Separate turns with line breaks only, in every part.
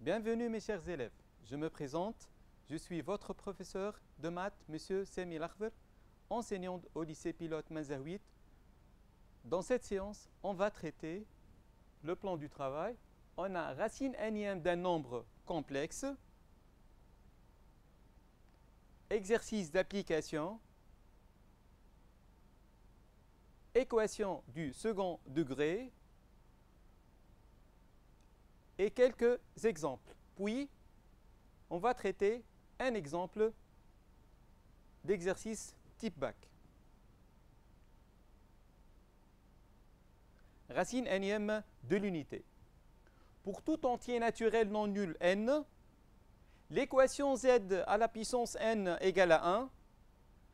Bienvenue mes chers élèves, je me présente, je suis votre professeur de maths, M. Sami Lakhver, enseignant au lycée pilote Manzaouit. Dans cette séance, on va traiter le plan du travail. On a racine énième d'un nombre complexe, exercice d'application, équation du second degré et quelques exemples. Puis, on va traiter un exemple d'exercice type bac. Racine énième de l'unité. Pour tout entier naturel non nul n, l'équation z à la puissance n égale à 1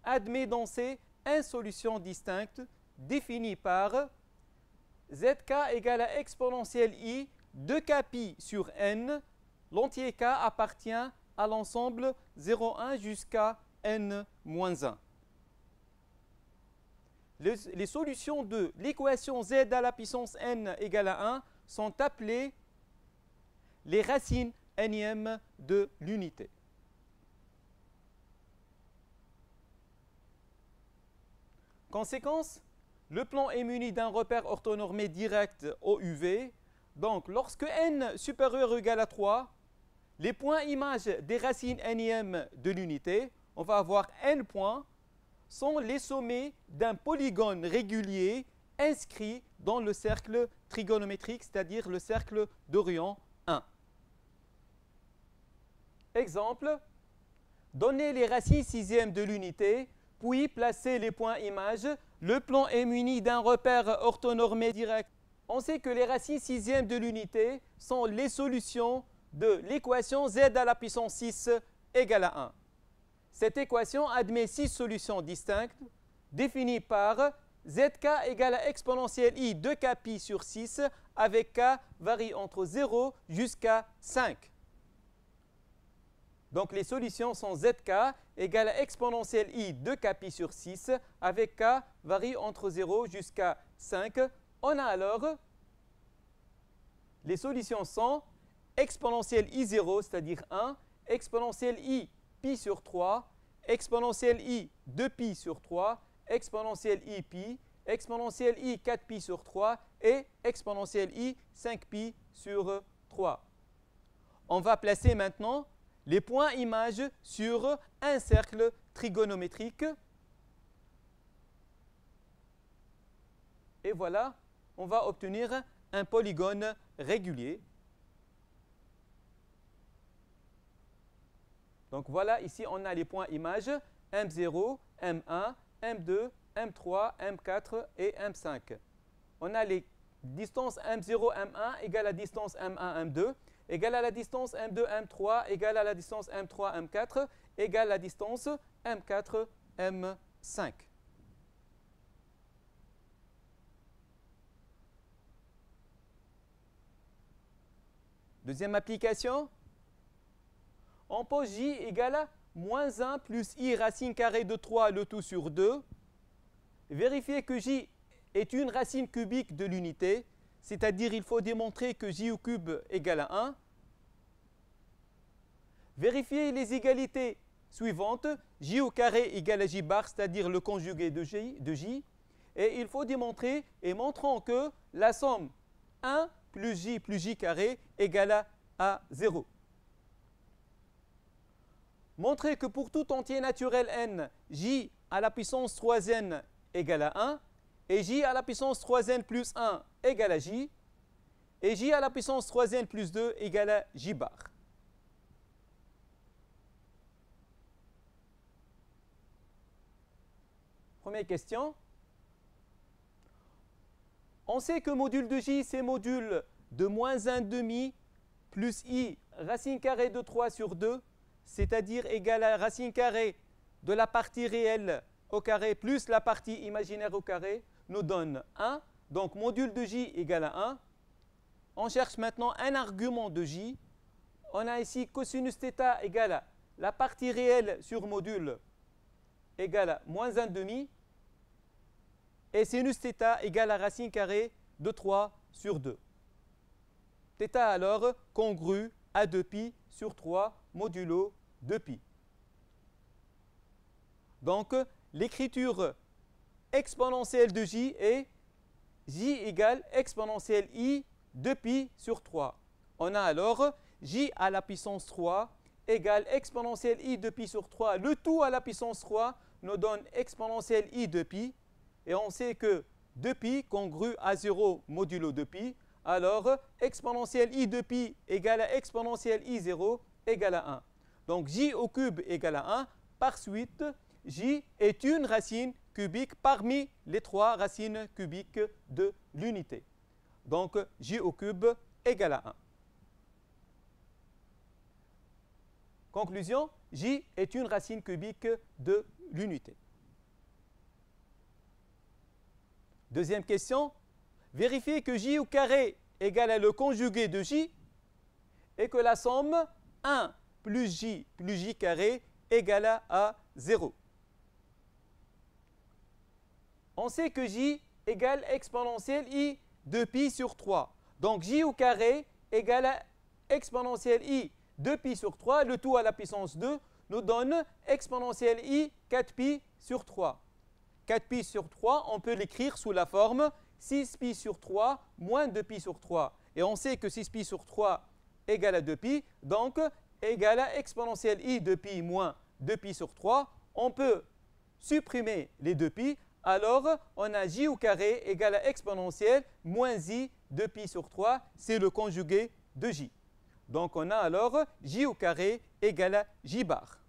admet dans C une solution distincte définie par zk égale à exponentielle i de kpi sur n. L'entier k appartient à l'ensemble 0,1 jusqu'à n-1. Les solutions de l'équation z à la puissance n égale à 1 sont appelées les racines énièmes de l'unité. Conséquence, le plan est muni d'un repère orthonormé direct au UV. Donc, lorsque n supérieur ou égal à 3, les points images des racines énièmes de l'unité, on va avoir n points, sont les sommets d'un polygone régulier inscrit dans le cercle trigonométrique, c'est-à-dire le cercle d'Orion 1. Exemple, donnez les racines sixièmes de l'unité, puis placez les points images. Le plan est muni d'un repère orthonormé direct. On sait que les racines sixièmes de l'unité sont les solutions de l'équation z à la puissance 6 égale à 1. Cette équation admet 6 solutions distinctes définies par zk égale à exponentielle i de kpi sur 6 avec k varie entre 0 jusqu'à 5. Donc les solutions sont zk égale à exponentielle i de kpi sur 6 avec k varie entre 0 jusqu'à 5. On a alors les solutions sont exponentielle i0, c'est-à-dire 1, exponentielle i pi sur 3, exponentielle i 2pi sur 3, exponentielle i pi, exponentielle i 4pi sur 3 et exponentielle i 5pi sur 3. On va placer maintenant les points images sur un cercle trigonométrique. Et voilà, on va obtenir un polygone régulier. Donc voilà, ici on a les points images M0, M1, M2, M3, M4 et M5. On a les distances M0, M1 égale à la distance M1, M2, égale à la distance M2, M3, égale à la distance M3, M4, égale à la distance M4, M5. Deuxième application, on pose j égale à moins 1 plus i racine carrée de 3 le tout sur 2. Vérifiez que j est une racine cubique de l'unité, c'est-à-dire il faut démontrer que j au cube égale à 1. Vérifiez les égalités suivantes, j au carré égale à j bar, c'est-à-dire le conjugué de j. Et il faut démontrer, et montrons que la somme 1 plus j carré égale à 0. Montrez que pour tout entier naturel n, j à la puissance 3n égale à 1, et j à la puissance 3n plus 1 égale à j, et j à la puissance 3n plus 2 égale à j bar. Première question. On sait que module de j, c'est module de moins 1,5 plus i racine carrée de 3 sur 2, c'est-à-dire égal à racine carrée de la partie réelle au carré plus la partie imaginaire au carré, nous donne 1. Donc module de j égale à 1. On cherche maintenant un argument de j. On a ici cosinus θ égale à la partie réelle sur module égale à moins 1,5. Et sinus θ égale à racine carrée de 3 sur 2. θ alors congru à 2pi sur 3 modulo 2pi. Donc, l'écriture exponentielle de j est j égale exponentielle i 2pi sur 3. On a alors j à la puissance 3 égale exponentielle i 2pi sur 3. Le tout à la puissance 3 nous donne exponentielle i 2pi. Et on sait que 2pi congrue à 0 modulo 2pi. Alors, exponentielle i 2pi égale à exponentielle i0 égale à 1. Donc, j au cube égale à 1. Par suite, j est une racine cubique parmi les 3 racines cubiques de l'unité. Donc, j au cube égale à 1. Conclusion, j est une racine cubique de l'unité. Deuxième question, vérifiez que j au carré égale à le conjugué de j et que la somme 1 plus j carré égale à 0. On sait que j égale exponentielle i 2pi sur 3. Donc j au carré égale à exponentielle i 2pi sur 3, le tout à la puissance 2, nous donne exponentielle i 4pi sur 3. 4pi sur 3, on peut l'écrire sous la forme 6pi sur 3 moins 2pi sur 3. Et on sait que 6pi sur 3 égale à 2pi, donc égale à exponentielle i 2pi moins 2pi sur 3. On peut supprimer les 2pi, alors on a j au carré égale à exponentielle moins i 2pi sur 3, c'est le conjugué de j. Donc on a alors j au carré égale à j bar.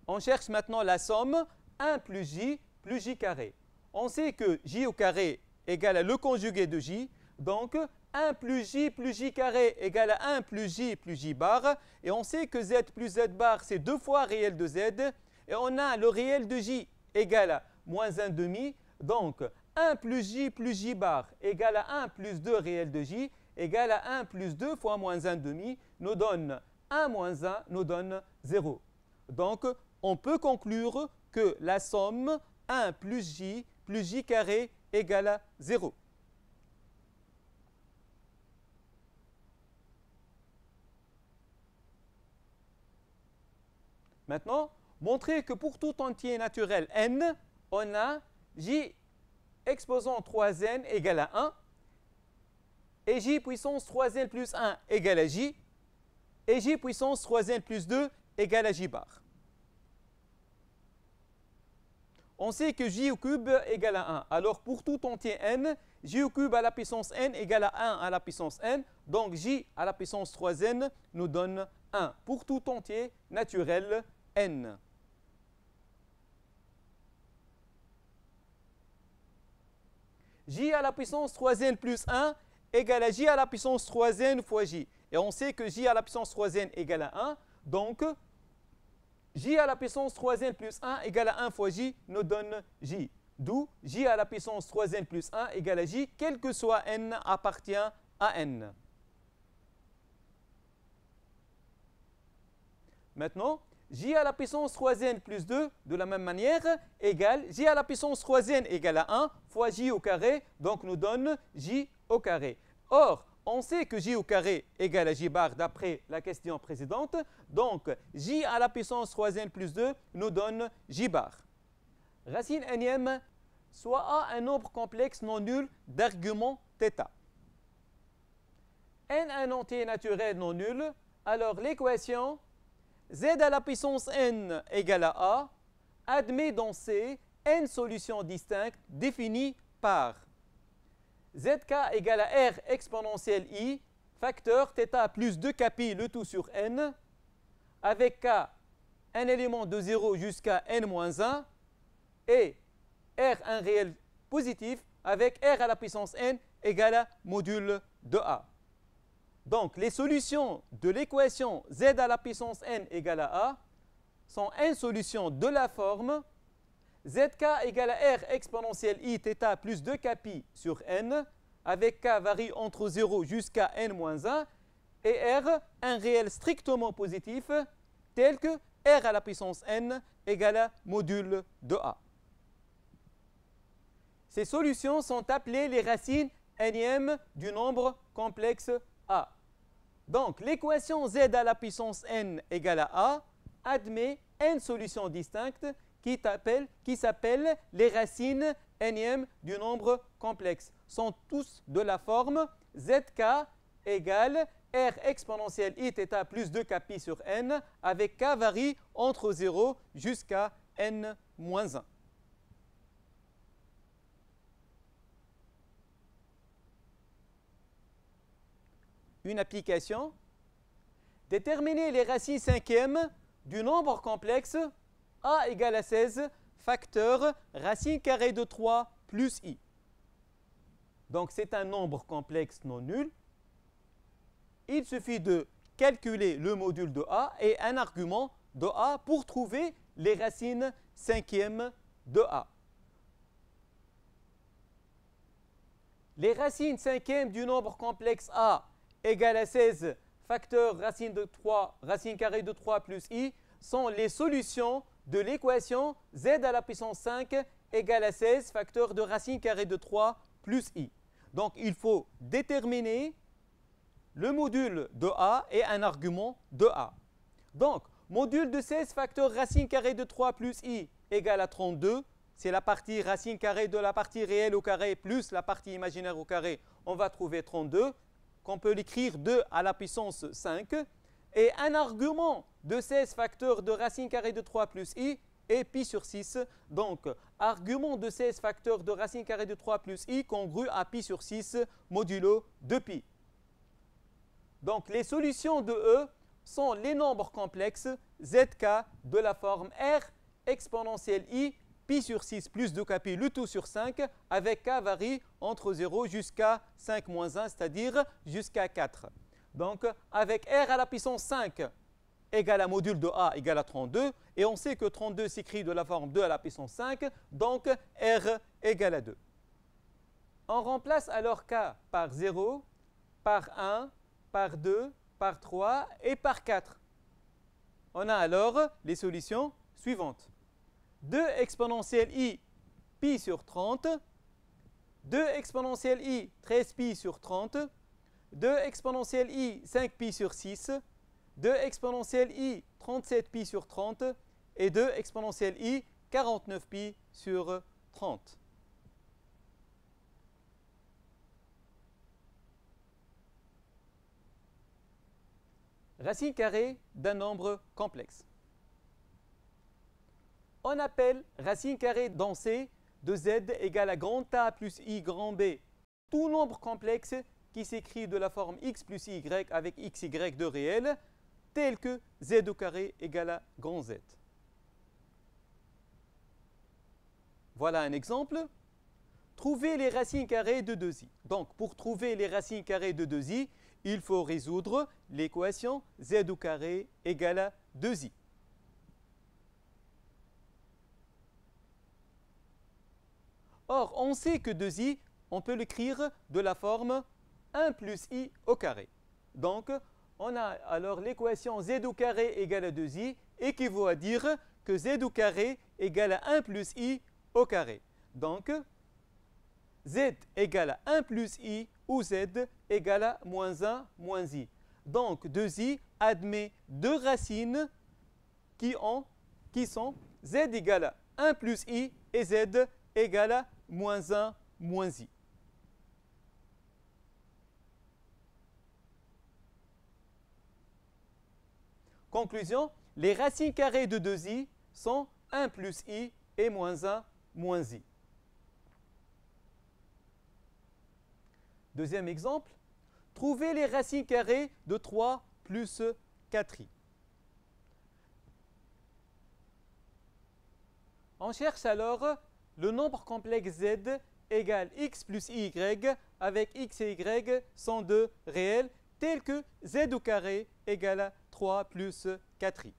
On cherche maintenant la somme 1 plus j carré. On sait que j au carré égale à le conjugué de j, donc 1 plus j carré égale à 1 plus j bar. Et on sait que z plus z bar, c'est 2 fois réel de z. Et on a le réel de j égale à moins 1 demi. Donc 1 plus j bar égale à 1 plus 2 réel de j égale à 1 plus 2 fois moins 1 demi nous donne 1 moins 1 nous donne 0. Donc on peut conclure que la somme 1 plus j carré égale à 0. Maintenant, montrez que pour tout entier naturel n, on a j exposant 3n égale à 1 et j puissance 3n plus 1 égale à j et j puissance 3n plus 2 égale à j bar. On sait que j au cube égale à 1. Alors pour tout entier n, j au cube à la puissance n égale à 1 à la puissance n. Donc j à la puissance 3n nous donne 1 pour tout entier naturel n. J à la puissance 3n plus 1 égale à j à la puissance 3n fois j. Et on sait que j à la puissance 3n égale à 1. Donc j à la puissance 3n plus 1 égale à 1 fois j nous donne j. D'où j à la puissance 3n plus 1 égale à j, quel que soit n appartient à n. Maintenant, j à la puissance 3n plus 2, de la même manière, égale j à la puissance 3n égale à 1 fois j au carré, donc nous donne j au carré. Or, on sait que j au carré égale à j bar d'après la question précédente, donc j à la puissance 3n plus 2 nous donne j bar. Racine énième, soit A un nombre complexe non nul d'argument θ. N un entier naturel non nul, alors l'équation z à la puissance n égale à a admet dans C n solutions distinctes définies par zk égale à r exponentielle i, facteur θ plus 2kπ le tout sur n, avec k un élément de 0 jusqu'à n-1, et r un réel positif avec r à la puissance n égale à module de a. Donc, les solutions de l'équation z à la puissance n égale à a sont n solutions de la forme zk égale à r exponentielle i θ plus 2kπ sur n, avec k varie entre 0 jusqu'à n-1, et r un réel strictement positif tel que r à la puissance n égale à module de a. Ces solutions sont appelées les racines nème du nombre complexe A. Donc, l'équation z à la puissance n égale à A admet n solutions distinctes qui s'appellent les racines nème du nombre complexe. Sont tous de la forme zk égale r exponentielle iθ plus 2kπ sur n, avec k varie entre 0 jusqu'à n moins 1. Une application: déterminer les racines cinquièmes du nombre complexe a égale à 16 facteur racine carrée de 3 plus i. Donc c'est un nombre complexe non nul. Il suffit de calculer le module de a et un argument de a pour trouver les racines cinquièmes de a. Les racines cinquièmes du nombre complexe a égale à 16 facteur racine de 3, racine carrée de 3 plus i sont les solutions de l'équation z à la puissance 5 égale à 16 facteur de racine carrée de 3 plus i. Donc il faut déterminer le module de a et un argument de a. Donc module de 16 facteur racine carrée de 3 plus i égale à 32. C'est la partie racine carrée de la partie réelle au carré plus la partie imaginaire au carré. On va trouver 32, qu'on peut l'écrire 2 à la puissance 5. Et un argument de 16 facteur de racine carrée de 3 plus i est pi sur 6. Donc, argument de 16 facteur de racine carrée de 3 plus i congru à pi sur 6 modulo de pi. Donc, les solutions de E sont les nombres complexes zk de la forme r exponentielle i pi sur 6 plus 2kπ le tout sur 5 avec k varie entre 0 jusqu'à 5 moins 1, c'est-à-dire jusqu'à 4. Donc, avec r à la puissance 5 égale à module de a égale à 32, et on sait que 32 s'écrit de la forme 2 à la puissance 5, donc r égale à 2. On remplace alors k par 0, par 1, par 2, par 3 et par 4. On a alors les solutions suivantes. 2 exponentielle i pi sur 30, 2 exponentielle i 13 pi sur 30, 2 exponentielle i 5 pi sur 6, 2 exponentielle i 37 pi sur 30 et 2 exponentielle i 49 pi sur 30. Racine carrée d'un nombre complexe. On appelle racine carrée dans C de z égale à grand A plus i grand B tout nombre complexe qui s'écrit de la forme x plus y avec xy de réel, tel que z au carré égale à grand Z. Voilà un exemple. Trouver les racines carrées de 2i. Donc, pour trouver les racines carrées de 2i, il faut résoudre l'équation z au carré égale à 2i. Or, on sait que 2i, on peut l'écrire de la forme 1 plus i au carré. Donc, on a alors l'équation z au carré égale à 2i, équivaut à dire que z au carré égale à 1 plus i au carré. Donc, z égale à 1 plus i ou z égale à moins 1 moins i. Donc, 2i admet deux racines qui sont z égale à 1 plus i et z égale à moins 1 moins i. Conclusion, les racines carrées de 2i sont 1 plus i et moins 1 moins i. Deuxième exemple, trouver les racines carrées de 3 plus 4i. On cherche alors le nombre complexe z égale x plus y avec x et y sont deux réels tels que z au carré égale à 3 plus 4i.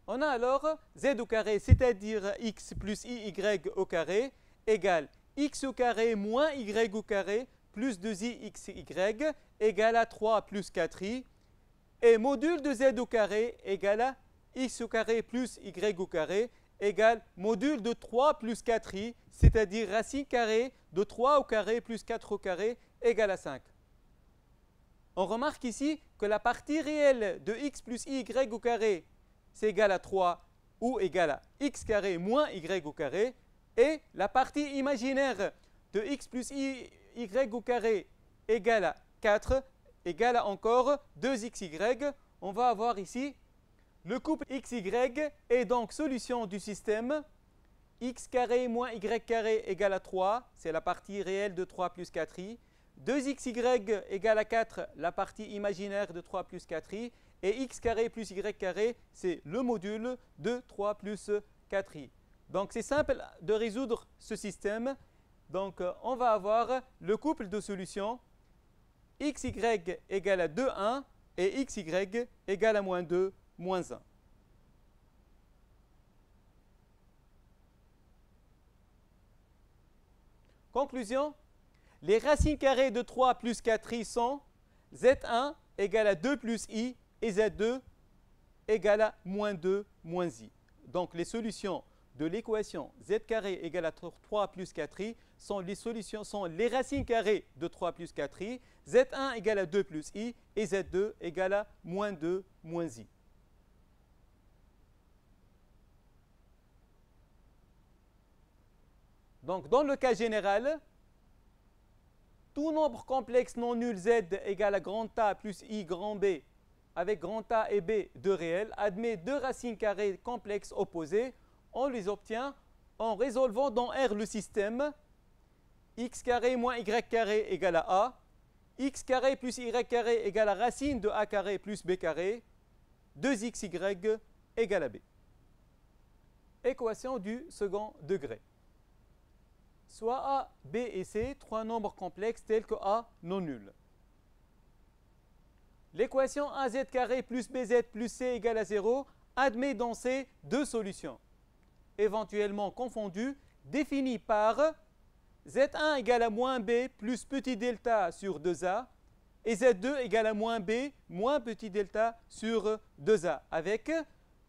On a alors z au carré, c'est-à-dire x plus y au carré égale x au carré moins y au carré plus 2i xy égale à 3 plus 4i et module de z au carré égale à x au carré plus y au carré égale module de 3 plus 4i, c'est-à-dire racine carrée de 3 au carré plus 4 au carré égale à 5. On remarque ici que la partie réelle de x plus y au carré, c'est égal à 3 ou égal à x carré moins y au carré, et la partie imaginaire de x plus y au carré égale à 4, égale à encore 2xy. On va avoir ici le couple xy est donc solution du système x carré moins y carré égale à 3, c'est la partie réelle de 3 plus 4i. 2xy égale à 4, la partie imaginaire de 3 plus 4i. Et x carré plus y carré, c'est le module de 3 plus 4i. Donc c'est simple de résoudre ce système. Donc on va avoir le couple de solutions xy égale à 2, 1 et xy égale à moins 2, moins 1. Conclusion, les racines carrées de 3 plus 4i sont z1 égale à 2 plus i et z2 égale à moins 2 moins i. Donc les solutions de l'équation z carré égale à 3 plus 4i sont les racines carrées de 3 plus 4i, z1 égale à 2 plus i et z2 égale à moins 2 moins i. Donc dans le cas général, tout nombre complexe non nul z égale à grand A plus i grand B avec grand A et B deux réels admet deux racines carrées complexes opposées. On les obtient en résolvant dans R le système x carré moins y carré égale à a, x carré plus y carré égale à racine de a carré plus b carré, 2xy égale à b. Équation du second degré. Soit A, B et C, trois nombres complexes tels que A non nul. L'équation AZ carré plus BZ plus C égale à 0 admet dans C deux solutions, éventuellement confondues, définies par Z1 égale à moins B plus petit delta sur 2A et Z2 égale à moins B moins petit delta sur 2A, avec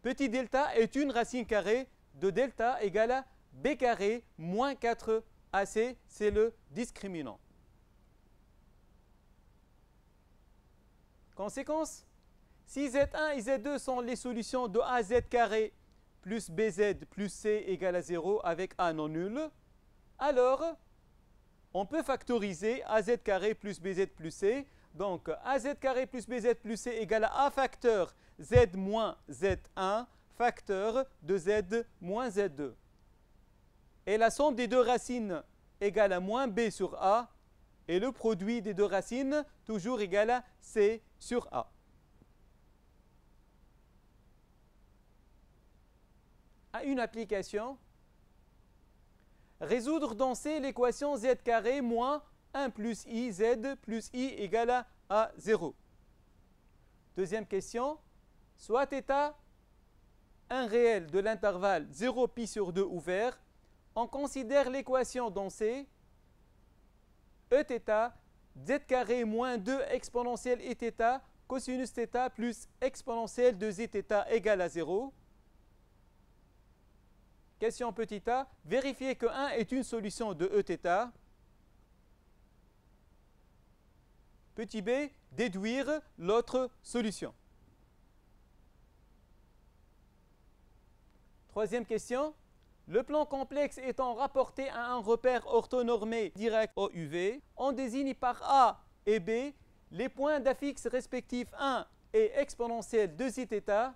petit delta est une racine carrée de delta égale à B carré moins 4AC, c'est le discriminant. Conséquence, si Z1 et Z2 sont les solutions de AZ carré plus BZ plus C égale à 0 avec A non nul, alors on peut factoriser AZ carré plus BZ plus C. Donc AZ carré plus BZ plus C égale à A facteur Z moins Z1 facteur de Z moins Z2. Et la somme des deux racines égale à moins B sur A, et le produit des deux racines toujours égal à C sur A. À une application, résoudre dans C l'équation Z carré moins 1 plus I Z plus I égale à 0. Deuxième question, soit θ un réel de l'intervalle 0 pi sur 2 ouvert, on considère l'équation dans C, Eθ, z carré moins 2 exponentielle Eθ, cosinus θ plus exponentielle de zθ égale à 0. Question petit a, vérifier que 1 est une solution de Eθ. Petit b, déduire l'autre solution. Troisième question. Le plan complexe étant rapporté à un repère orthonormé direct au UV, on désigne par A et B les points d'affixe respectifs 1 et exponentielle de zθ.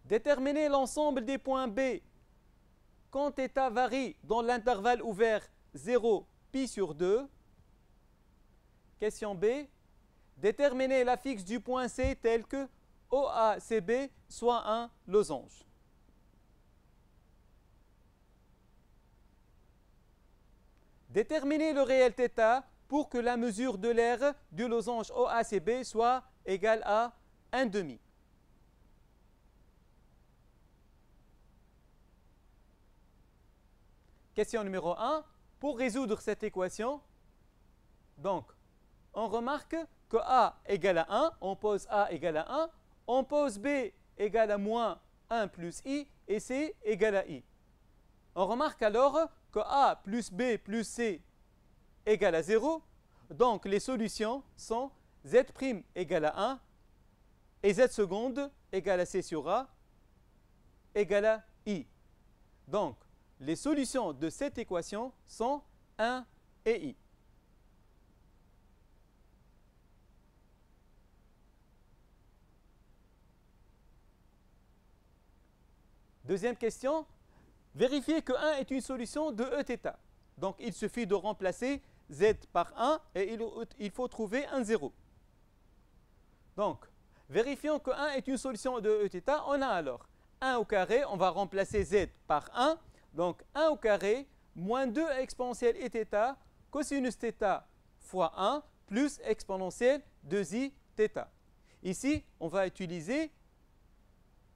Déterminer l'ensemble des points B quand θ varie dans l'intervalle ouvert 0 pi sur 2. Question B. Déterminer l'affixe du point C tel que OACB soit un losange. Déterminer le réel θ pour que la mesure de l'aire du losange OACB soit égale à 1,5. Question numéro 1. Pour résoudre cette équation, donc, on remarque que A égale à 1, on pose A égale à 1, on pose B égale à moins 1 plus i et c égale à i. On remarque alors que a plus b plus c égale à 0. Donc les solutions sont z' égale à 1 et z seconde égale à c sur a égale à i. Donc les solutions de cette équation sont 1 et i. Deuxième question, vérifiez que 1 est une solution de Eθ. Donc il suffit de remplacer z par 1 et il faut trouver un 0. Donc, vérifions que 1 est une solution de Eθ. On a alors 1 au carré, on va remplacer z par 1. Donc 1 au carré moins 2 exponentielle Eθ cosinus θ fois 1 plus exponentielle 2i θ. Ici, on va utiliser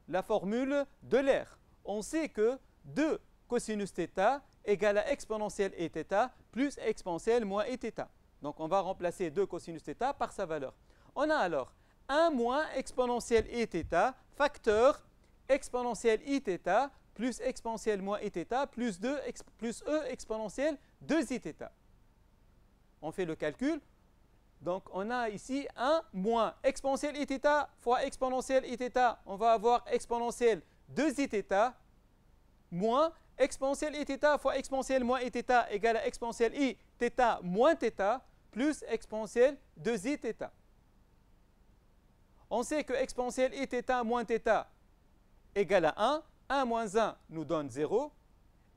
la formule de l'air. On sait que 2 cosinus θ égale à exponentielle Eθ plus exponentielle moins Eθ. Donc on va remplacer 2 cosinus θ par sa valeur. On a alors 1 moins exponentielle Eθ facteur exponentielle Iθ plus exponentielle moins Eθ plus e exponentielle 2Iθ. On fait le calcul. Donc on a ici 1 moins exponentielle Iθ fois exponentielle Iθ. On va avoir exponentielle 2Iθ moins exponentielle Iθ fois exponentielle moins Iθ égale à exponentielle Iθ moins θ plus exponentielle 2Iθ. On sait que exponentielle Iθ moins θ égale à 1. 1 moins 1 nous donne 0.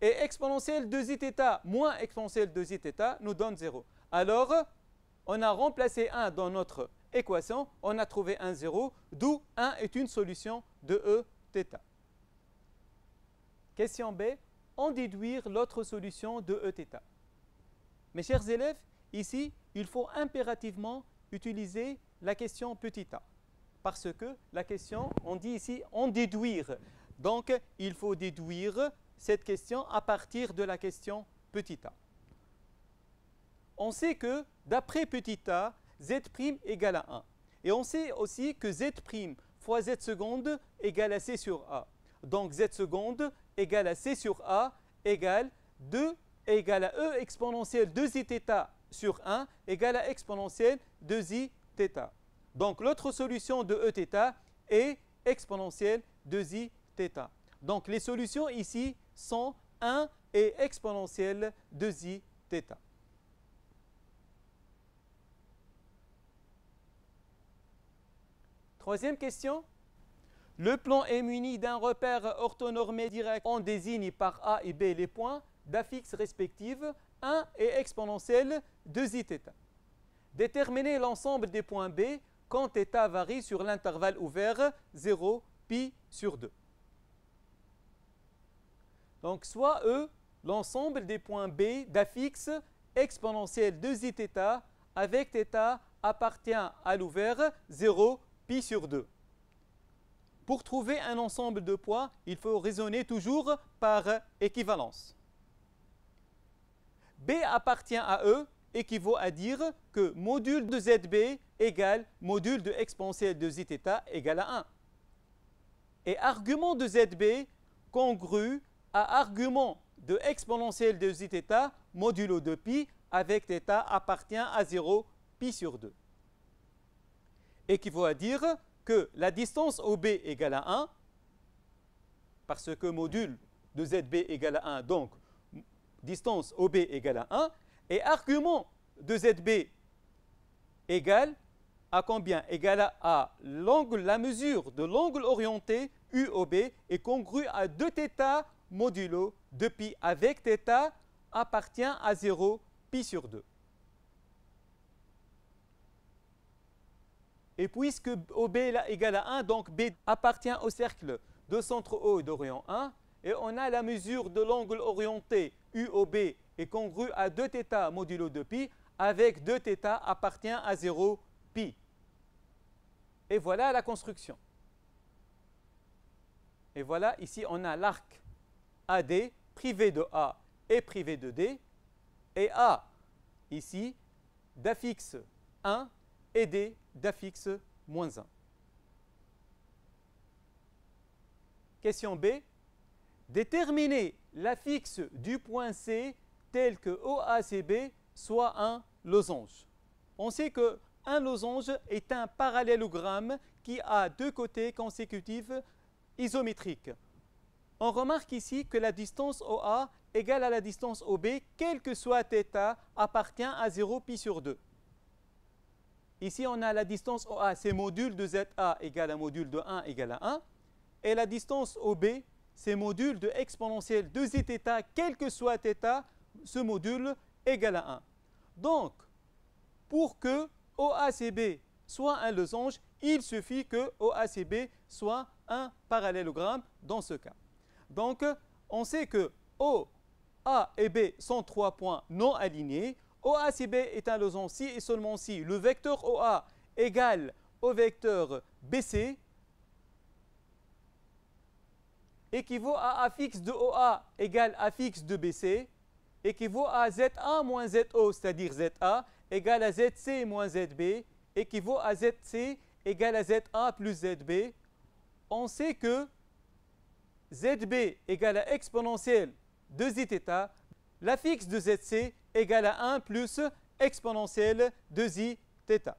Et exponentielle 2Iθ moins exponentielle 2Iθ nous donne 0. Alors, on a remplacé 1 dans notre équation, on a trouvé un 0, d'où 1 est une solution de Eθ. Question B, en déduire l'autre solution de Eθ. Mes chers élèves, ici, il faut impérativement utiliser la question petit a. Parce que la question, on dit ici en déduire. Donc, il faut déduire cette question à partir de la question petit a. On sait que d'après petit a, z' égale à 1. Et on sait aussi que z' fois z seconde égale à c sur a. Donc z seconde égale à c sur a égale 2 égale à e exponentielle 2iθ sur 1 égale à exponentielle 2iθ. Donc l'autre solution de Eθ est exponentielle 2iθ. Donc les solutions ici sont 1 et exponentielle 2iθ. Troisième question. Le plan est muni d'un repère orthonormé direct. On désigne par A et B les points d'affixes respectives 1 et exponentielle 2iθ. Déterminez l'ensemble des points B quand θ varie sur l'intervalle ouvert 0, pi sur 2. Donc soit E, l'ensemble des points B d'affixes exponentielle 2iθ avec θ appartient à l'ouvert 0, pi sur 2. Pour trouver un ensemble de points, il faut raisonner toujours par équivalence. B appartient à E équivaut à dire que module de ZB égale module de exponentielle de zθ égale à 1. Et argument de ZB congrue à argument de exponentielle de zθ modulo de pi avec θ appartient à 0, pi sur 2. Équivaut à dire que la distance OB égale à 1, parce que module de ZB égale à 1, donc distance OB égale à 1, et argument de ZB égale à combien? Égale à l'angle, la mesure de l'angle orienté UOB est congrue à 2θ modulo 2pi avec θ appartient à 0, pi sur 2. Et puisque OB est égal à 1, donc B appartient au cercle de centre O et d'orient 1, et on a la mesure de l'angle orienté UOB est congrue à 2θ modulo 2pi, avec 2θ appartient à 0, pi. Et voilà la construction. Et voilà, ici on a l'arc AD privé de A et privé de D, et A, ici, d'affixe 1 et D d'affixe moins 1. Question B. Déterminer la fixe du point C tel que OACB soit un losange. On sait qu'un losange est un parallélogramme qui a deux côtés consécutifs isométriques. On remarque ici que la distance OA égale à la distance OB, quel que soit θ, appartient à 0 pi sur 2. Ici, on a la distance OA, c'est module de ZA égale à module de 1 égale à 1. Et la distance OB, c'est module de exponentielle de zθ, quel que soit θ, ce module égale à 1. Donc, pour que OACB soit un losange, il suffit que OACB soit un parallélogramme dans ce cas. Donc, on sait que O, A et B sont 3 points non alignés. OACB est un losange si et seulement si le vecteur OA égale au vecteur BC, équivaut à A fixe de OA égale A fixe de BC, équivaut à ZA moins ZO, c'est-à-dire ZA, égale à ZC moins ZB, équivaut à ZC égale à ZA plus ZB. On sait que ZB égale à exponentielle de zθ, la fixe de ZC égale à 1 plus exponentielle de zθ.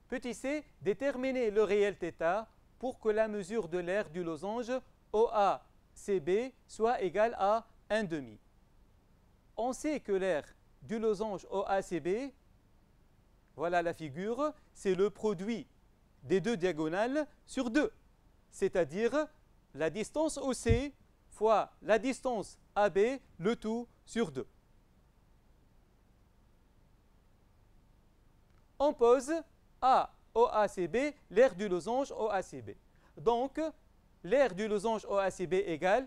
Petit c, déterminer le réel θ pour que la mesure de l'aire du losange OACB soit égale à 1,5. On sait que l'aire du losange OACB, voilà la figure, c'est le produit des deux diagonales sur 2, c'est-à-dire la distance OC fois la distance AB, le tout sur 2. On pose à OACB l'aire du losange OACB. Donc, l'aire du losange OACB égale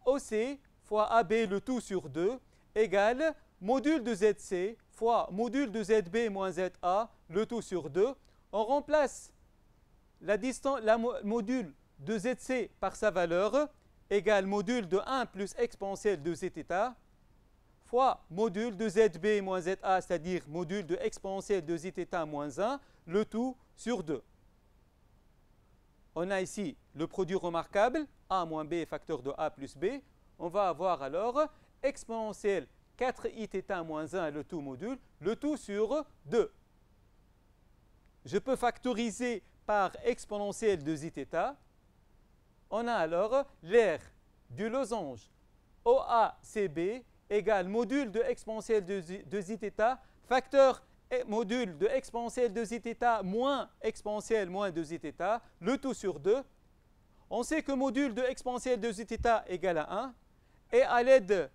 OC fois AB, le tout sur 2, égale module de ZC fois module de ZB moins ZA, le tout sur 2. On remplace la module de ZC par sa valeur, égale module de 1 plus exponentielle de zθ, fois module de ZB moins ZA, c'est-à-dire module de exponentielle de zθ moins 1, le tout sur 2. On a ici le produit remarquable, A moins B facteur de A plus B. On va avoir alors exponentielle 4iθ moins 1, le tout module, le tout sur 2. Je peux factoriser par exponentielle de zθ. On a alors l'aire du losange OACB égale module de exponentielle de zθ, facteur module de exponentielle de zθ moins exponentielle moins de zθ, le tout sur 2. On sait que module de exponentielle de zθ égale à 1. Et à l'aide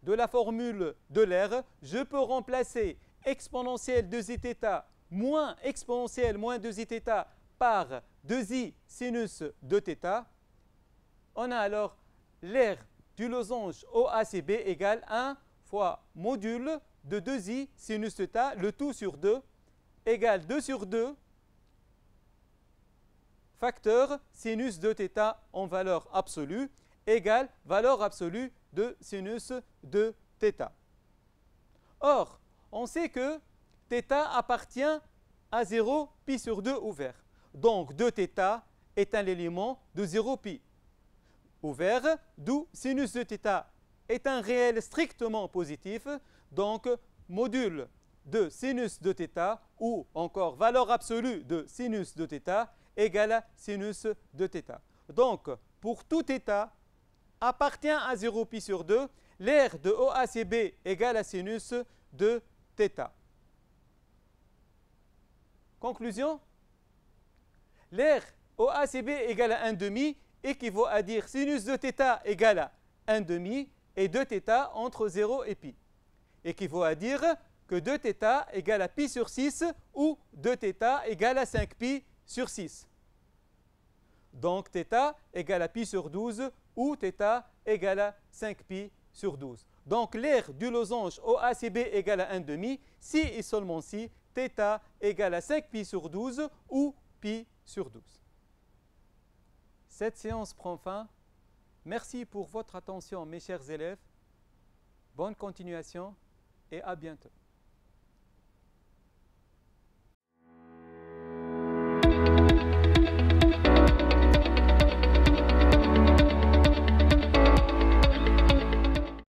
de la formule de l'aire, je peux remplacer exponentielle de zθ moins exponentielle moins de zθ par 2i sinus de θ. On a alors l'aire du losange OACB égale 1 fois module de 2i sinus θ, le tout sur 2, égale 2 sur 2, facteur sinus de θ en valeur absolue, égale valeur absolue de sinus de θ. Or, on sait que θ appartient à 0 pi sur 2 ouvert. Donc, 2θ est un élément de 0 pi ouvert, d'où sinus de θ est un réel strictement positif, donc module de sinus de θ ou encore valeur absolue de sinus de θ égale à sinus de θ. Donc, pour tout θ appartient à 0 pi sur 2, l'aire de OACB égale à sinus de θ. Conclusion, l'aire OACB égale à 1,5 équivaut à dire sinus de θ égale à 1,5 et 2θ entre 0 et pi. Équivaut à dire que 2θ égale à pi sur 6 ou 2θ égale à 5 pi sur 6. Donc θ égale à pi sur 12 ou θ égale à 5 pi sur 12. Donc l'aire du losange OACB égale à 1,5 si et seulement si θ égale à 5 pi sur 12 ou pi sur 12. Cette séance prend fin. Merci pour votre attention, mes chers élèves. Bonne continuation et à bientôt.